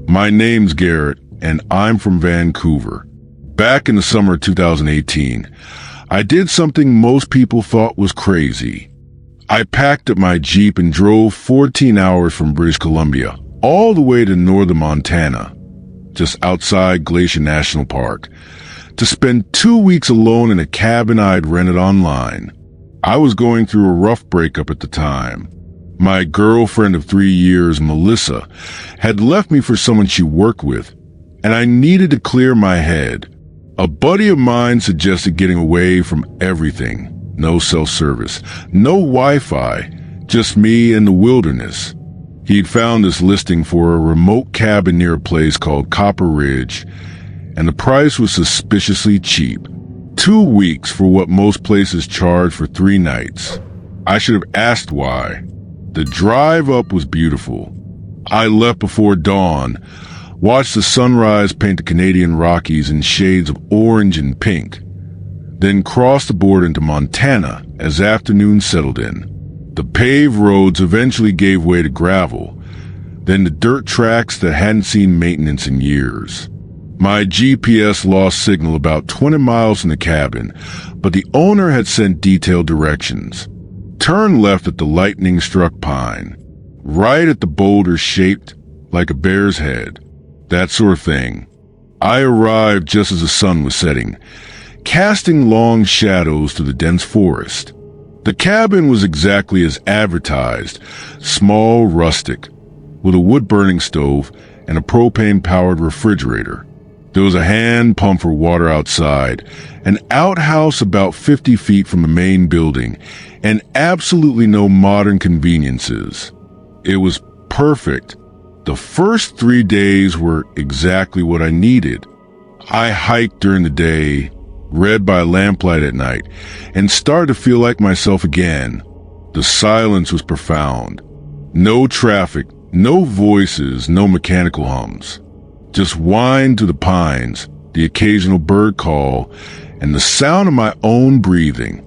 My name's Garrett, and I'm from Vancouver. Back in the summer of 2018, I did something most people thought was crazy. I packed up my Jeep and drove 14 hours from British Columbia all the way to northern Montana, just outside Glacier National Park, to spend 2 weeks alone in a cabin I'd rented online. I was going through a rough breakup at the time. My girlfriend of 3 years, Melissa, had left me for someone she worked with, and I needed to clear my head. A buddy of mine suggested getting away from everything. No self-service, no Wi-Fi, just me and the wilderness. He'd found this listing for a remote cabin near a place called Copper Ridge, and the price was suspiciously cheap. 2 weeks for what most places charge for 3 nights. I should have asked why. The drive up was beautiful. I left before dawn, watched the sunrise paint the Canadian Rockies in shades of orange and pink, then crossed the border into Montana as afternoon settled in. The paved roads eventually gave way to gravel, then the dirt tracks that hadn't seen maintenance in years. My GPS lost signal about 20 miles from the cabin, but the owner had sent detailed directions. Turn left at the lightning-struck pine, right at the boulder shaped like a bear's head, that sort of thing. I arrived just as the sun was setting, casting long shadows through the dense forest. The cabin was exactly as advertised, small, rustic, with a wood-burning stove and a propane-powered refrigerator. There was a hand pump for water outside, an outhouse about 50 feet from the main building, and absolutely no modern conveniences. It was perfect. The first 3 days were exactly what I needed. I hiked during the day, read by lamplight at night, and started to feel like myself again. The silence was profound. No traffic, no voices, no mechanical hums. Just wind to the pines, the occasional bird call, and the sound of my own breathing.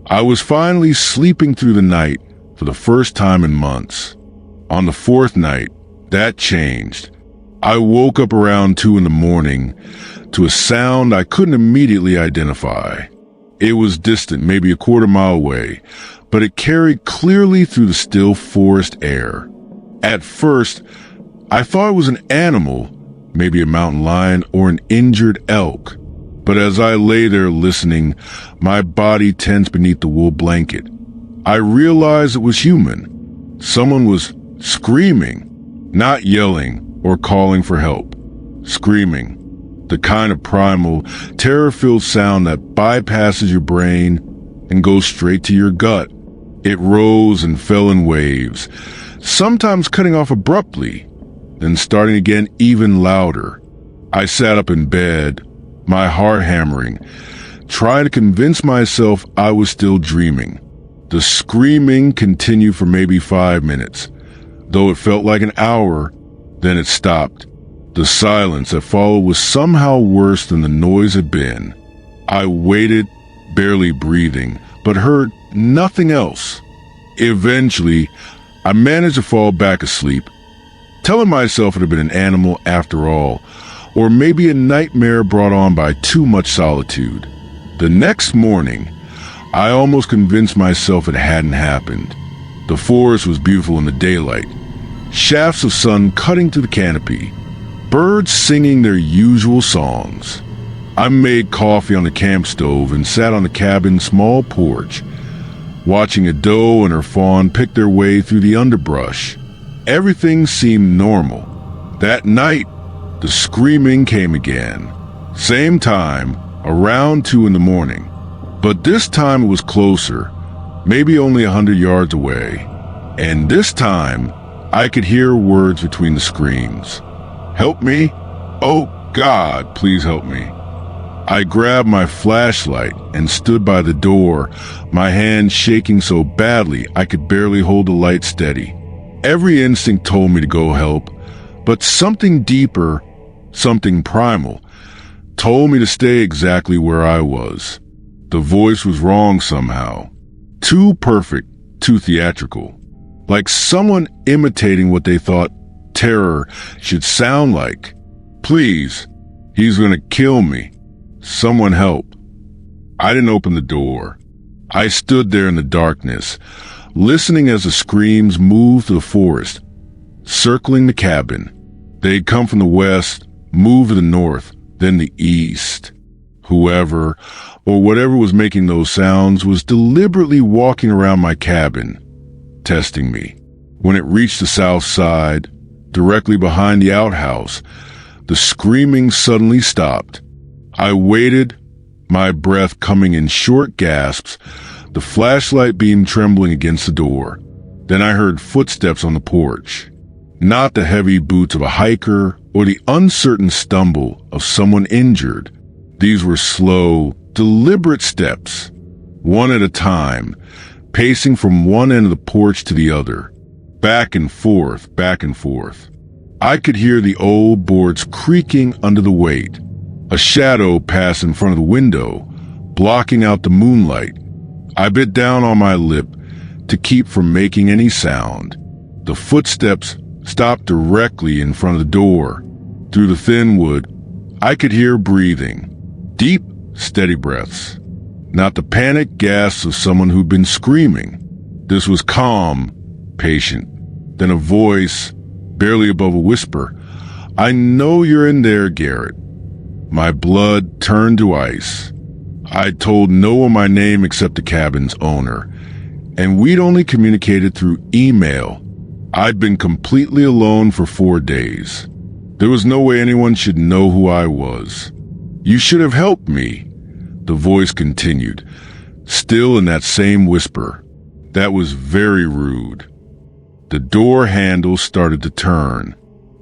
I was finally sleeping through the night for the first time in months. On the 4th night, that changed. I woke up around 2 in the morning to a sound I couldn't immediately identify. It was distant, maybe a quarter mile away, but it carried clearly through the still forest air. At first, I thought it was an animal, maybe a mountain lion or an injured elk. But as I lay there listening, my body tensed beneath the wool blanket. I realized it was human. Someone was screaming, not yelling or calling for help. Screaming. The kind of primal, terror-filled sound that bypasses your brain and goes straight to your gut. It rose and fell in waves, sometimes cutting off abruptly, then starting again even louder. I sat up in bed, my heart hammering, trying to convince myself I was still dreaming. The screaming continued for maybe 5 minutes, though it felt like an hour, then it stopped. The silence that followed was somehow worse than the noise had been. I waited, barely breathing, but heard nothing else. Eventually, I managed to fall back asleep, telling myself it had been an animal after all, or maybe a nightmare brought on by too much solitude. The next morning, I almost convinced myself it hadn't happened. The forest was beautiful in the daylight, shafts of sun cutting through the canopy, birds singing their usual songs. I made coffee on the camp stove and sat on the cabin's small porch, watching a doe and her fawn pick their way through the underbrush. Everything seemed normal. That night, the screaming came again. Same time, around 2 in the morning. But this time it was closer, maybe only 100 yards away. And this time, I could hear words between the screams. Help me? Oh God, please help me. I grabbed my flashlight and stood by the door, my hand shaking so badly I could barely hold the light steady. Every instinct told me to go help, but something deeper, something primal, told me to stay exactly where I was. The voice was wrong somehow. Too perfect, too theatrical. Like someone imitating what they thought terror should sound like. Please, he's gonna kill me. Someone help. I didn't open the door. I stood there in the darkness, listening as the screams moved through the forest, circling the cabin. They'd come from the west, moved to the north, then the east. Whoever or whatever was making those sounds was deliberately walking around my cabin, testing me. When it reached the south side, directly behind the outhouse, the screaming suddenly stopped. I waited, my breath coming in short gasps, the flashlight beam trembling against the door. Then I heard footsteps on the porch. Not the heavy boots of a hiker or the uncertain stumble of someone injured. These were slow, deliberate steps, one at a time, pacing from one end of the porch to the other, back and forth, back and forth. I could hear the old boards creaking under the weight. A shadow passed in front of the window, blocking out the moonlight. I bit down on my lip to keep from making any sound. The footsteps stopped directly in front of the door. Through the thin wood, I could hear breathing. Deep, steady breaths. Not the panic gasps of someone who'd been screaming. This was calm, patient. Then a voice, barely above a whisper. "I know you're in there, Garrett." My blood turned to ice. I'd told no one my name except the cabin's owner, and we'd only communicated through email. I'd been completely alone for 4 days. There was no way anyone should know who I was. "You should have helped me," the voice continued, still in that same whisper. That was very rude. The door handle started to turn.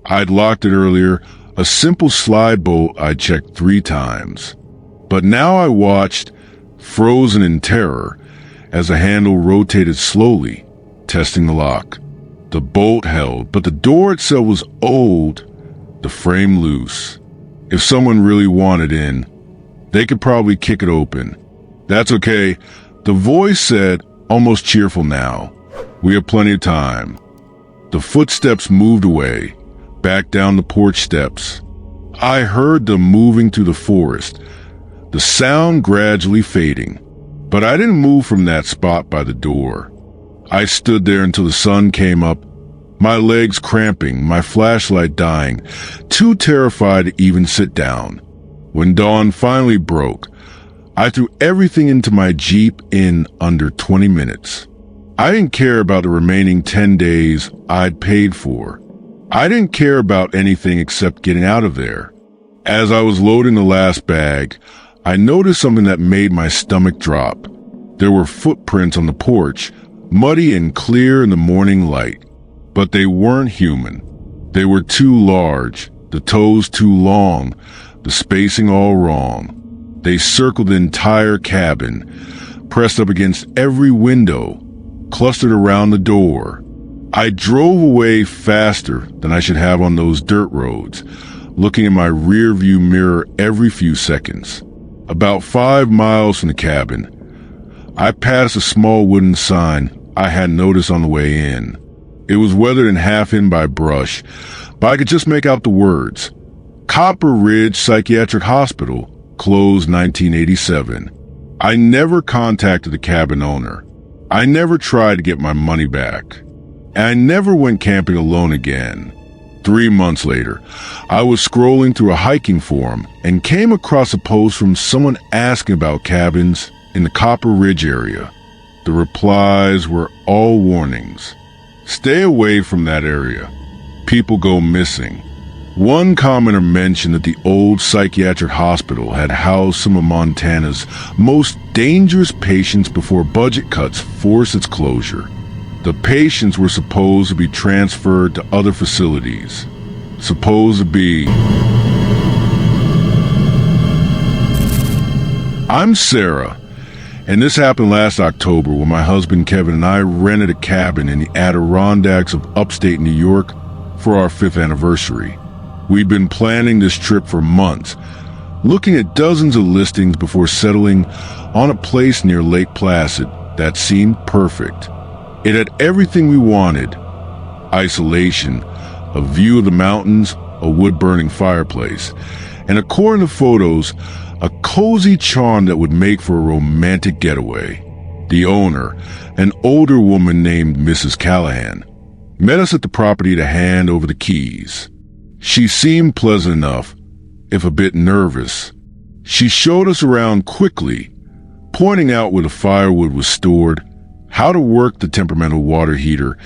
I'd locked it earlier, a simple slide bolt I'd checked 3 times. But now I watched, frozen in terror, as the handle rotated slowly, testing the lock. The bolt held, but the door itself was old, the frame loose. If someone really wanted in, they could probably kick it open. "That's okay," the voice said, almost cheerful now. "We have plenty of time." The footsteps moved away, back down the porch steps. I heard them moving through the forest, the sound gradually fading. But I didn't move from that spot by the door. I stood there until the sun came up, my legs cramping, my flashlight dying, too terrified to even sit down. When dawn finally broke, I threw everything into my Jeep in under 20 minutes. I didn't care about the remaining 10 days I'd paid for. I didn't care about anything except getting out of there. As I was loading the last bag, I noticed something that made my stomach drop. There were footprints on the porch, muddy and clear in the morning light. But they weren't human. They were too large, the toes too long, the spacing all wrong. They circled the entire cabin, pressed up against every window, clustered around the door. I drove away faster than I should have on those dirt roads, looking in my rear view mirror every few seconds. About 5 miles from the cabin, I passed a small wooden sign I hadn't noticed on the way in. It was weathered and half in by brush, but I could just make out the words. Copper Ridge Psychiatric Hospital, closed 1987. I never contacted the cabin owner. I never tried to get my money back. And I never went camping alone again. 3 months later, I was scrolling through a hiking forum and came across a post from someone asking about cabins in the Copper Ridge area. The replies were all warnings. Stay away from that area. People go missing. One commenter mentioned that the old psychiatric hospital had housed some of Montana's most dangerous patients before budget cuts forced its closure. The patients were supposed to be transferred to other facilities. Supposed to be... I'm Sarah, and this happened last October when my husband Kevin and I rented a cabin in the Adirondacks of upstate New York for our 5th anniversary. We'd been planning this trip for months, looking at dozens of listings before settling on a place near Lake Placid that seemed perfect. It had everything we wanted: isolation, a view of the mountains, a wood-burning fireplace, and according to photos, a cozy charm that would make for a romantic getaway. The owner, an older woman named Mrs. Callahan, met us at the property to hand over the keys. She seemed pleasant enough, if a bit nervous. She showed us around quickly, pointing out where the firewood was stored, how to work the temperamental water heater,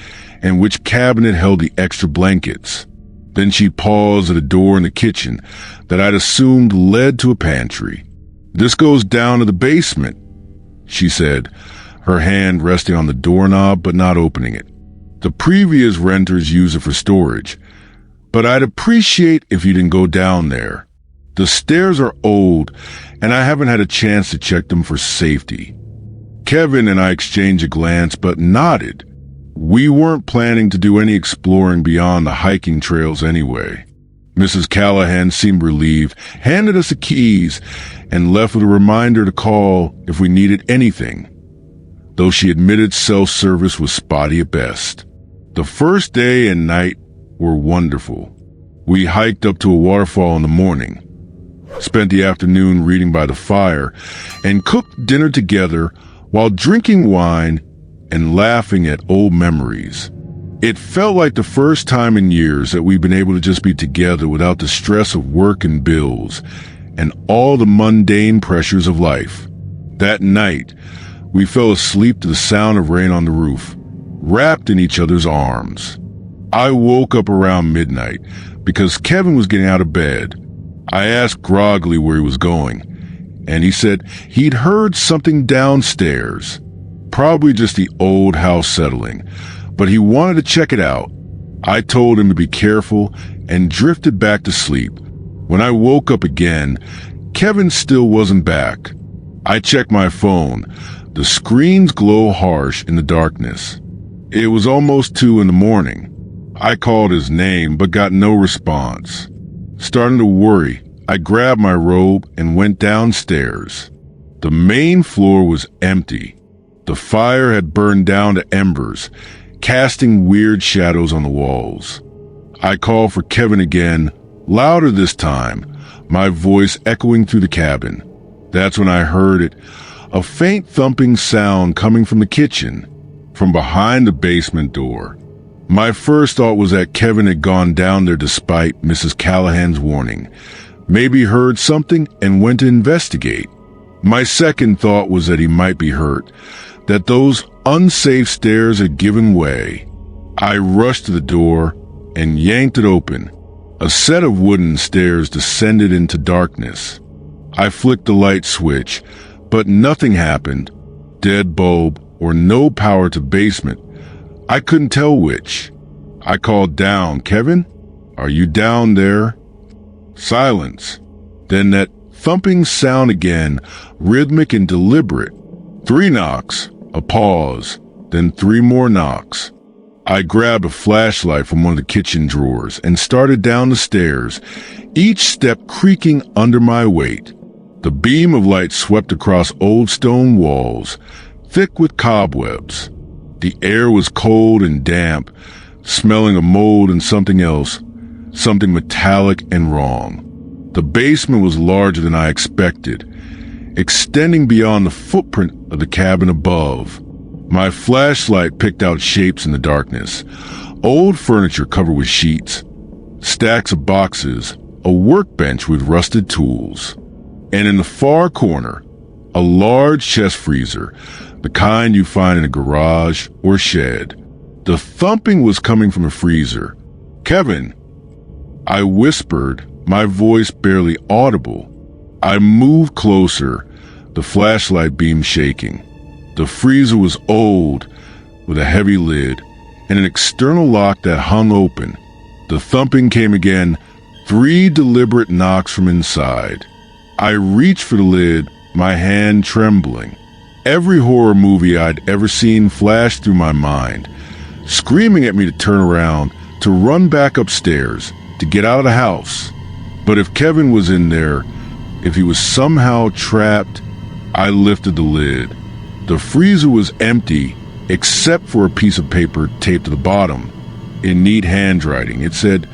and which cabinet held the extra blankets. Then she paused at a door in the kitchen that I'd assumed led to a pantry. "This goes down to the basement," she said, her hand resting on the doorknob but not opening it. "The previous renters use it for storage, but I'd appreciate if you didn't go down there. The stairs are old, and I haven't had a chance to check them for safety." Kevin and I exchanged a glance but nodded. We weren't planning to do any exploring beyond the hiking trails anyway. Mrs. Callahan seemed relieved, handed us the keys, and left with a reminder to call if we needed anything, though she admitted self-service was spotty at best. The first day and night were wonderful. We hiked up to a waterfall in the morning, spent the afternoon reading by the fire, and cooked dinner together while drinking wine and laughing at old memories. It felt like the first time in years that we'd been able to just be together without the stress of work and bills and all the mundane pressures of life. That night, we fell asleep to the sound of rain on the roof, wrapped in each other's arms. I woke up around midnight because Kevin was getting out of bed. I asked groggily where he was going, and he said he'd heard something downstairs. Probably just the old house settling, but he wanted to check it out. I told him to be careful and drifted back to sleep. When I woke up again, Kevin still wasn't back. I checked my phone. The screens glow harsh in the darkness. It was almost 2 a.m. I called his name but got no response. Starting to worry, I grabbed my robe and went downstairs. The main floor was empty. The fire had burned down to embers, casting weird shadows on the walls. I called for Kevin again, louder this time, my voice echoing through the cabin. That's when I heard it, a faint thumping sound coming from the kitchen, from behind the basement door. My first thought was that Kevin had gone down there despite Mrs. Callahan's warning, maybe heard something and went to investigate. My second thought was that he might be hurt, that those unsafe stairs had given way. I rushed to the door and yanked it open. A set of wooden stairs descended into darkness. I flicked the light switch, but nothing happened. Dead bulb or no power to basement. I couldn't tell which. I called down, "Kevin, are you down there?" Silence. Then that thumping sound again, rhythmic and deliberate. 3 knocks, a pause, then 3 more knocks. I grabbed a flashlight from one of the kitchen drawers and started down the stairs, each step creaking under my weight. The beam of light swept across old stone walls, thick with cobwebs. The air was cold and damp, smelling of mold and something else, something metallic and wrong. The basement was larger than I expected, extending beyond the footprint of the cabin above. My flashlight picked out shapes in the darkness. Old furniture covered with sheets, stacks of boxes, a workbench with rusted tools. And in the far corner, a large chest freezer, the kind you find in a garage or shed. The thumping was coming from the freezer. "Kevin," I whispered, my voice barely audible. I moved closer, the flashlight beam shaking. The freezer was old, with a heavy lid, and an external lock that hung open. The thumping came again, 3 deliberate knocks from inside. I reached for the lid, my hand trembling. Every horror movie I'd ever seen flashed through my mind, screaming at me to turn around, to run back upstairs, to get out of the house. But if Kevin was in there, if he was somehow trapped, I lifted the lid. The freezer was empty, except for a piece of paper taped to the bottom. in neat handwriting. It said,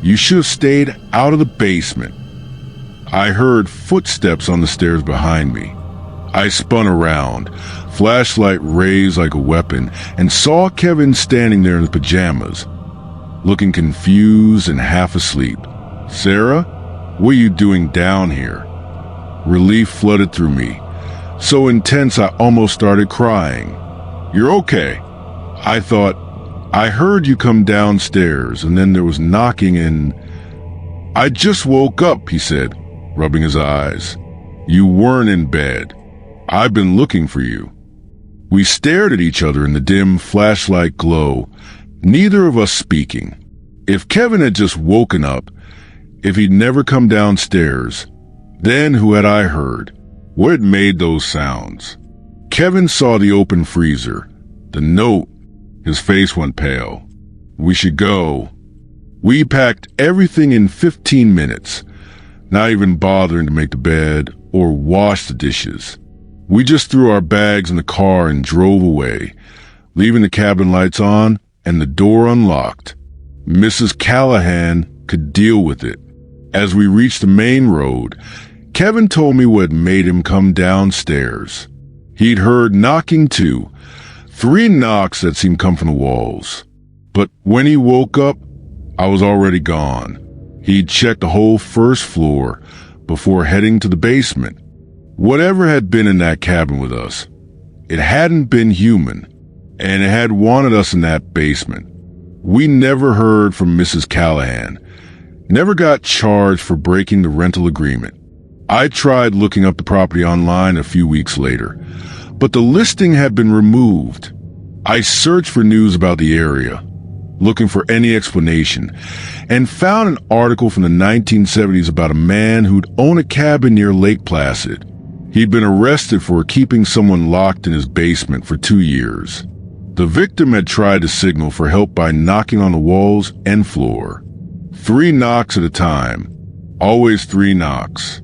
"You should have stayed out of the basement." I heard footsteps on the stairs behind me. I spun around, flashlight raised like a weapon, and saw Kevin standing there in his pajamas, looking confused and half asleep. "Sarah, what are you doing down here?" Relief flooded through me, so intense I almost started crying. "You're okay." I thought, "I heard you come downstairs, and then there was knocking and—" "I just woke up," he said, rubbing his eyes. "You weren't in bed. I've been looking for you." We stared at each other in the dim flashlight glow, neither of us speaking. If Kevin had just woken up, if he'd never come downstairs, then who had I heard? What had made those sounds? Kevin saw the open freezer, the note. His face went pale. "We should go." We packed everything in 15 minutes, not even bothering to make the bed or wash the dishes. We just threw our bags in the car and drove away, leaving the cabin lights on and the door unlocked. Mrs. Callahan could deal with it. As we reached the main road, Kevin told me what had made him come downstairs. He'd heard knocking too, 3 knocks that seemed to come from the walls. But when he woke up, I was already gone. He'd checked the whole first floor before heading to the basement. Whatever had been in that cabin with us, it hadn't been human, and it had wanted us in that basement. We never heard from Mrs. Callahan, never got charged for breaking the rental agreement. I tried looking up the property online a few weeks later, but the listing had been removed. I searched for news about the area, looking for any explanation, and found an article from the 1970s about a man who'd owned a cabin near Lake Placid. He'd been arrested for keeping someone locked in his basement for 2 years. The victim had tried to signal for help by knocking on the walls and floor. 3 knocks at a time. Always 3 knocks.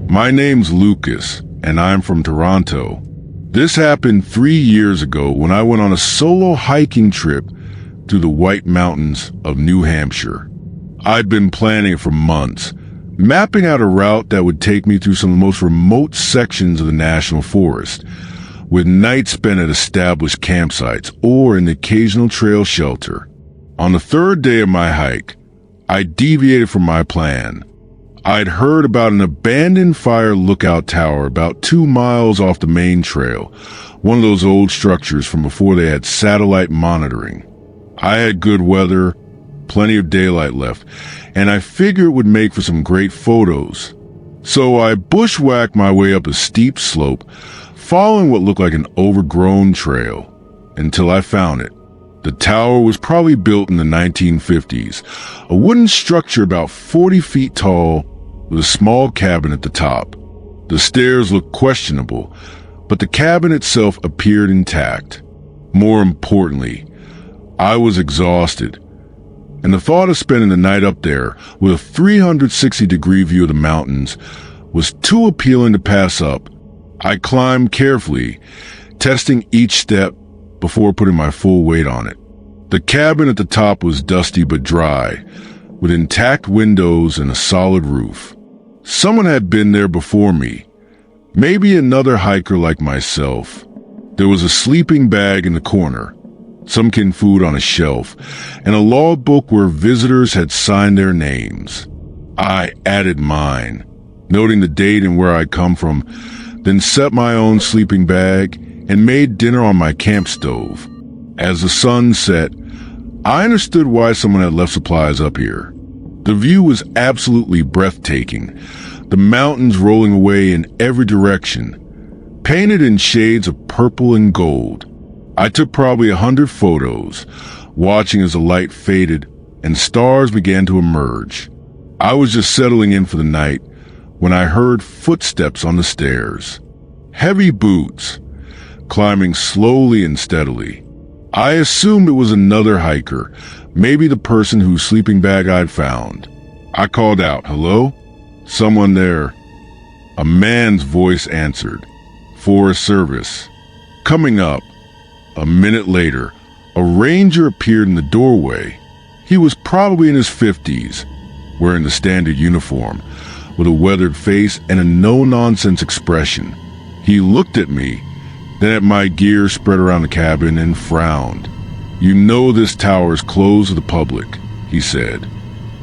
My name's Lucas, and I'm from Toronto. This happened 3 years ago when I went on a solo hiking trip through the White Mountains of New Hampshire. I'd been planning it for months, mapping out a route that would take me through some of the most remote sections of the national forest, with nights spent at established campsites or in the occasional trail shelter. On the 3rd day of my hike, I deviated from my plan. I'd heard about an abandoned fire lookout tower about 2 miles off the main trail, one of those old structures from before they had satellite monitoring. I had good weather, plenty of daylight left, and I figured it would make for some great photos. So I bushwhacked my way up a steep slope, following what looked like an overgrown trail, until I found it. The tower was probably built in the 1950s, a wooden structure about 40 feet tall with a small cabin at the top. The stairs looked questionable, but the cabin itself appeared intact. More importantly, I was exhausted, and the thought of spending the night up there with a 360-degree view of the mountains was too appealing to pass up. I climbed carefully, testing each step before putting my full weight on it. The cabin at the top was dusty but dry, with intact windows and a solid roof. Someone had been there before me, maybe another hiker like myself. There was a sleeping bag in the corner, some canned food on a shelf, and a logbook where visitors had signed their names. I added mine, noting the date and where I'd come from, then set my own sleeping bag and made dinner on my camp stove. As the sun set, I understood why someone had left supplies up here. The view was absolutely breathtaking, the mountains rolling away in every direction, painted in shades of purple and gold. I took probably 100 photos, watching as the light faded and stars began to emerge. I was just settling in for the night when I heard footsteps on the stairs. Heavy boots, climbing slowly and steadily. I assumed it was another hiker, maybe the person whose sleeping bag I'd found. I called out, "Hello? Someone there?" A man's voice answered, "Forest Service. Coming up." A minute later, a ranger appeared in the doorway. He was probably in his 50s, wearing the standard uniform, with a weathered face and a no-nonsense expression. He looked at me, then at my gear spread around the cabin, and frowned. "You know this tower is closed to the public," he said.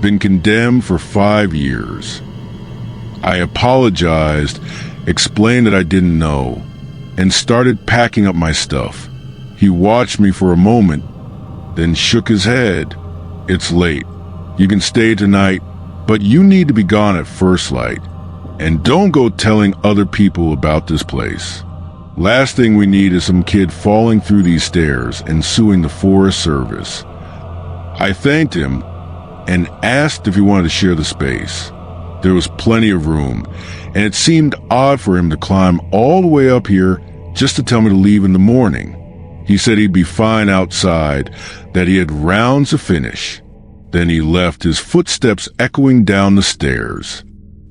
"Been condemned for 5 years." I apologized, explained that I didn't know, and started packing up my stuff. He watched me for a moment, then shook his head. "It's late. You can stay tonight, but you need to be gone at first light. And don't go telling other people about this place. Last thing we need is some kid falling through these stairs and suing the Forest Service." I thanked him and asked if he wanted to share the space. There was plenty of room, and it seemed odd for him to climb all the way up here just to tell me to leave in the morning. He said he'd be fine outside, that he had rounds to finish. Then he left, his footsteps echoing down the stairs.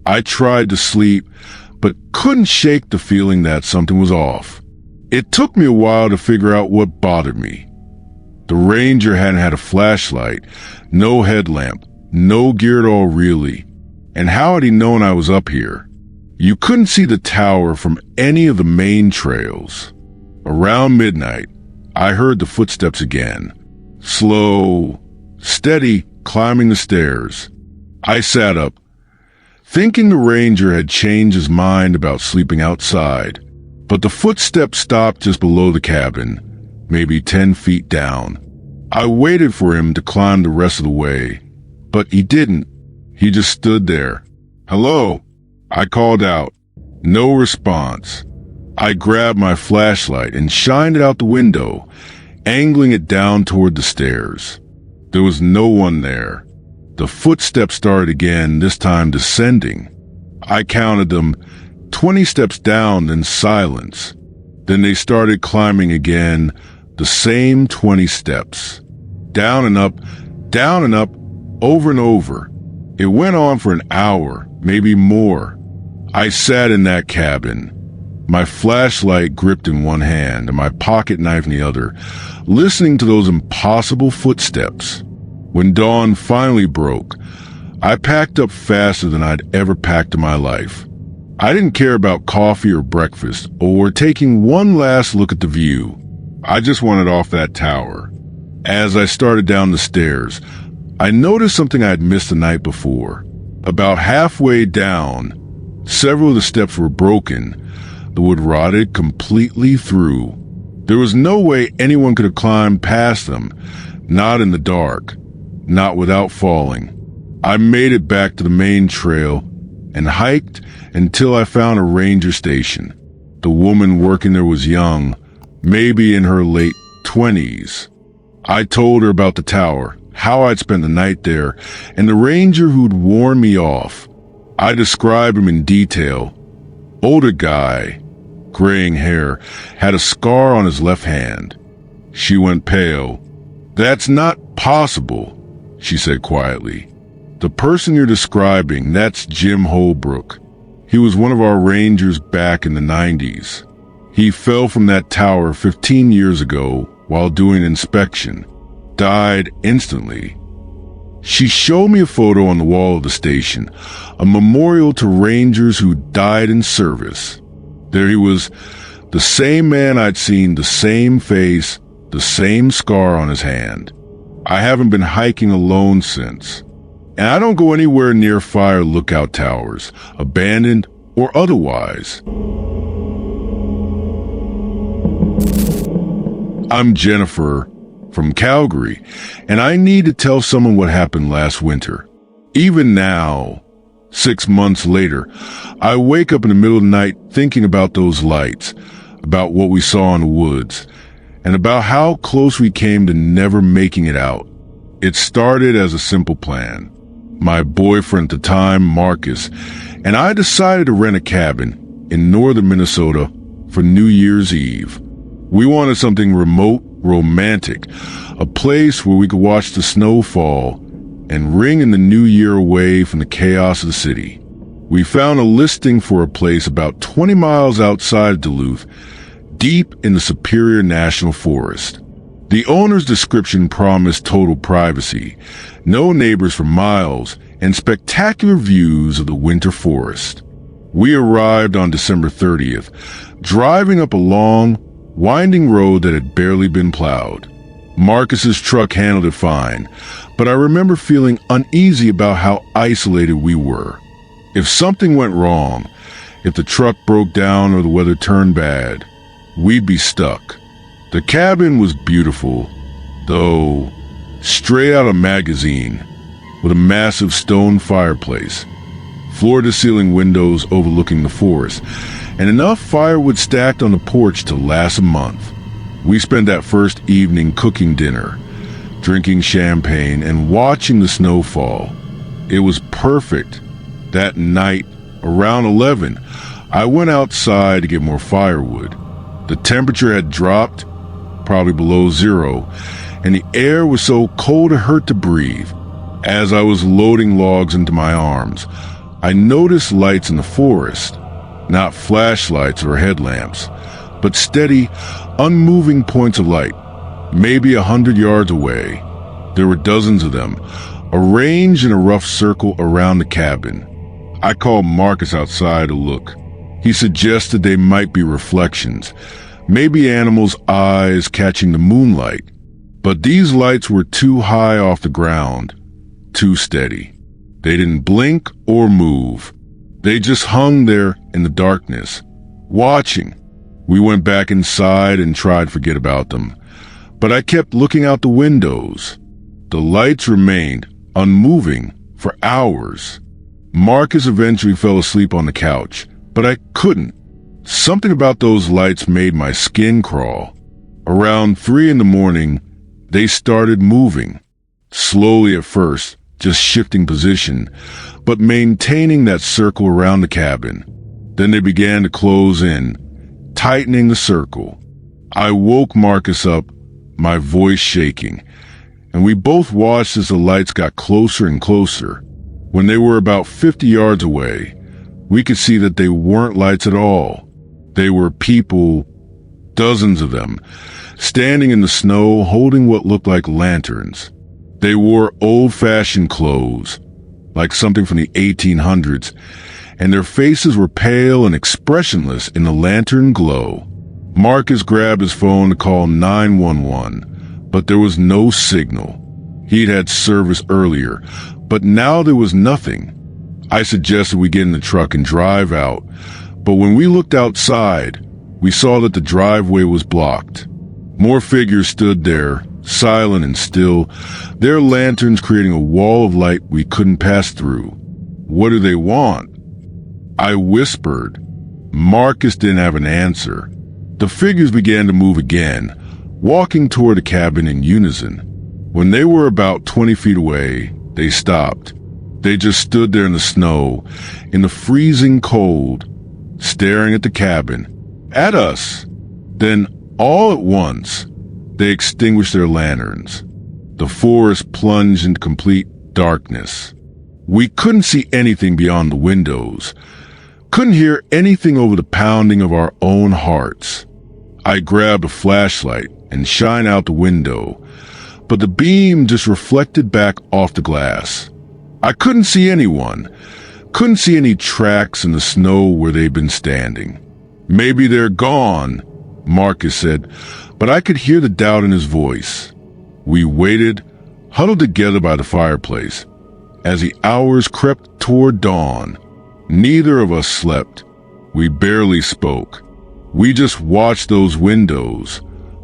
I tried to sleep, but couldn't shake the feeling that something was off. It took me a while to figure out what bothered me. The ranger hadn't had a flashlight, no headlamp, no gear at all really. And how had he known I was up here? You couldn't see the tower from any of the main trails. Around midnight, I heard the footsteps again. Slow, steady, climbing the stairs. I sat up, thinking the ranger had changed his mind about sleeping outside. But the footsteps stopped just below the cabin, maybe 10 feet down. I waited for him to climb the rest of the way, but he didn't. He just stood there. "Hello?" I called out. No response. I grabbed my flashlight and shined it out the window, angling it down toward the stairs. There was no one there. The footsteps started again, this time descending. I counted them, 20 steps down, then silence. Then they started climbing again, the same 20 steps. Down and up, over and over. It went on for an hour, maybe more. I sat in that cabin, my flashlight gripped in one hand and my pocket knife in the other, listening to those impossible footsteps. When dawn finally broke, I packed up faster than I'd ever packed in my life. I didn't care about coffee or breakfast or taking one last look at the view. I just wanted off that tower. As I started down the stairs, I noticed something I had missed the night before. About halfway down, several of the steps were broken. The wood rotted completely through. There was no way anyone could have climbed past them, not in the dark, not without falling. I made it back to the main trail and hiked until I found a ranger station. The woman working there was young, maybe in her late 20s. I told her about the tower, how I'd spent the night there, and the ranger who'd warned me off. I described him in detail. Older guy, graying hair, had a scar on his left hand. She went pale. "That's not possible," she said quietly. "The person you're describing, that's Jim Holbrook. He was one of our rangers back in the 90s. He fell from that tower 15 years ago while doing inspection. Died instantly." She showed me a photo on the wall of the station, a memorial to rangers who died in service. There he was, the same man I'd seen, the same face, the same scar on his hand. I haven't been hiking alone since. And I don't go anywhere near fire lookout towers, abandoned or otherwise. I'm Jennifer from Calgary, and I need to tell someone what happened last winter. Even now, 6 months later, I wake up in the middle of the night thinking about those lights, about what we saw in the woods, and about how close we came to never making it out. It started as a simple plan. My boyfriend at the time, Marcus, and I decided to rent a cabin in northern Minnesota for New Year's Eve. We wanted something remote, romantic, a place where we could watch the snow fall and ring in the new year away from the chaos of the city. We found a listing for a place about 20 miles outside Duluth, deep in the Superior National Forest. The owner's description promised total privacy, no neighbors for miles, and spectacular views of the winter forest. We arrived on December 30th, driving up a long, winding road that had barely been plowed. Marcus's truck handled it fine, but I remember feeling uneasy about how isolated we were. If something went wrong, if the truck broke down or the weather turned bad, we'd be stuck. The cabin was beautiful, though straight out of a magazine, with a massive stone fireplace, floor-to-ceiling windows overlooking the forest, and enough firewood stacked on the porch to last a month. We spent that first evening cooking dinner, drinking champagne, and watching the snow fall. It was perfect. That night, around 11, I went outside to get more firewood. The temperature had dropped, probably below zero, and the air was so cold it hurt to breathe. As I was loading logs into my arms, I noticed lights in the forest, not flashlights or headlamps, but steady, unmoving points of light, maybe 100 yards away. There were dozens of them, arranged in a rough circle around the cabin. I called Marcus outside to look. He suggested they might be reflections, maybe animals' eyes catching the moonlight. But these lights were too high off the ground, too steady. They didn't blink or move. They just hung there in the darkness, watching. We went back inside and tried to forget about them, but I kept looking out the windows. The lights remained unmoving for hours. Marcus eventually fell asleep on the couch, but I couldn't. Something about those lights made my skin crawl. Around 3 a.m, they started moving. Slowly at first, just shifting position, but maintaining that circle around the cabin. Then they began to close in, tightening the circle. I woke Marcus up, my voice shaking, and we both watched as the lights got closer and closer. When they were about 50 yards away, we could see that they weren't lights at all. They were people, dozens of them, standing in the snow holding what looked like lanterns. They wore old-fashioned clothes, like something from the 1800s, and their faces were pale and expressionless in the lantern glow. Marcus grabbed his phone to call 911, but there was no signal. He'd had service earlier, but now there was nothing. I suggested we get in the truck and drive out, but when we looked outside, we saw that the driveway was blocked. More figures stood there, silent and still, their lanterns creating a wall of light we couldn't pass through. What do they want? I whispered. Marcus didn't have an answer. The figures began to move again, walking toward the cabin in unison. When they were about 20 feet away, they stopped. They just stood there in the snow, in the freezing cold, staring at the cabin, at us. Then, all at once, they extinguished their lanterns. The forest plunged into complete darkness. We couldn't see anything beyond the windows, couldn't hear anything over the pounding of our own hearts. I grabbed a flashlight and shined out the window, but the beam just reflected back off the glass. I couldn't see anyone, couldn't see any tracks in the snow where they'd been standing. Maybe they're gone, Marcus said, but I could hear the doubt in his voice. We waited, huddled together by the fireplace. As the hours crept toward dawn, neither of us slept. We barely spoke. We just watched those windows,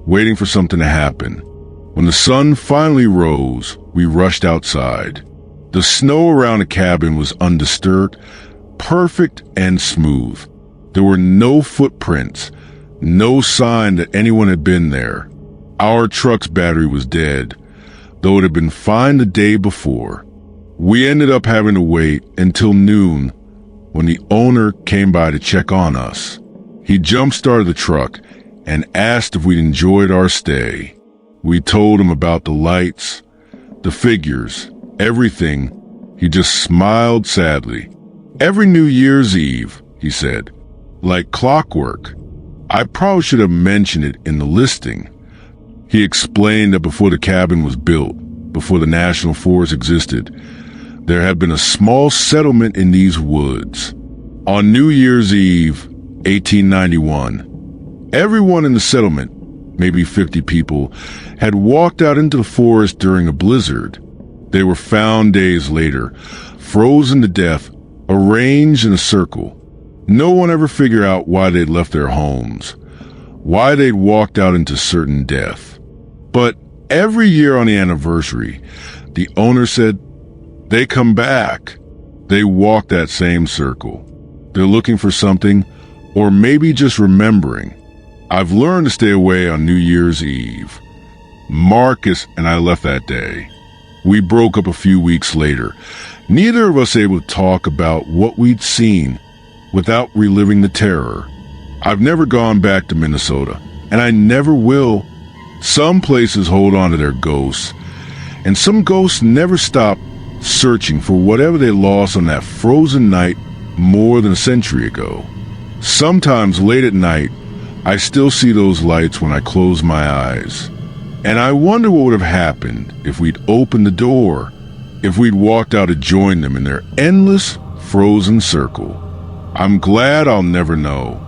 waiting for something to happen. When the sun finally rose, we rushed outside. The snow around the cabin was undisturbed, perfect and smooth. There were no footprints, no sign that anyone had been there. Our truck's battery was dead, though it had been fine the day before. We ended up having to wait until noon when the owner came by to check on us. He jump-started the truck and asked if we'd enjoyed our stay. We told him about the lights, the figures, everything. He just smiled sadly. Every New Year's Eve, he said, like clockwork. I probably should have mentioned it in the listing. He explained that before the cabin was built, before the National Forest existed, there had been a small settlement in these woods. On New Year's Eve, 1891, everyone in the settlement, maybe 50 people, had walked out into the forest during a blizzard. They were found days later, frozen to death, arranged in a circle. No one ever figured out why they'd left their homes, why they'd walked out into certain death. But every year on the anniversary, the owner said, they come back. They walk that same circle. They're looking for something, or maybe just remembering. I've learned to stay away on New Year's Eve. Marcus and I left that day. We broke up a few weeks later, neither of us able to talk about what we'd seen without reliving the terror. I've never gone back to Minnesota, and I never will. Some places hold on to their ghosts, and some ghosts never stop searching for whatever they lost on that frozen night more than a century ago. Sometimes late at night, I still see those lights when I close my eyes. And I wonder what would have happened if we'd opened the door, if we'd walked out to join them in their endless frozen circle. I'm glad I'll never know.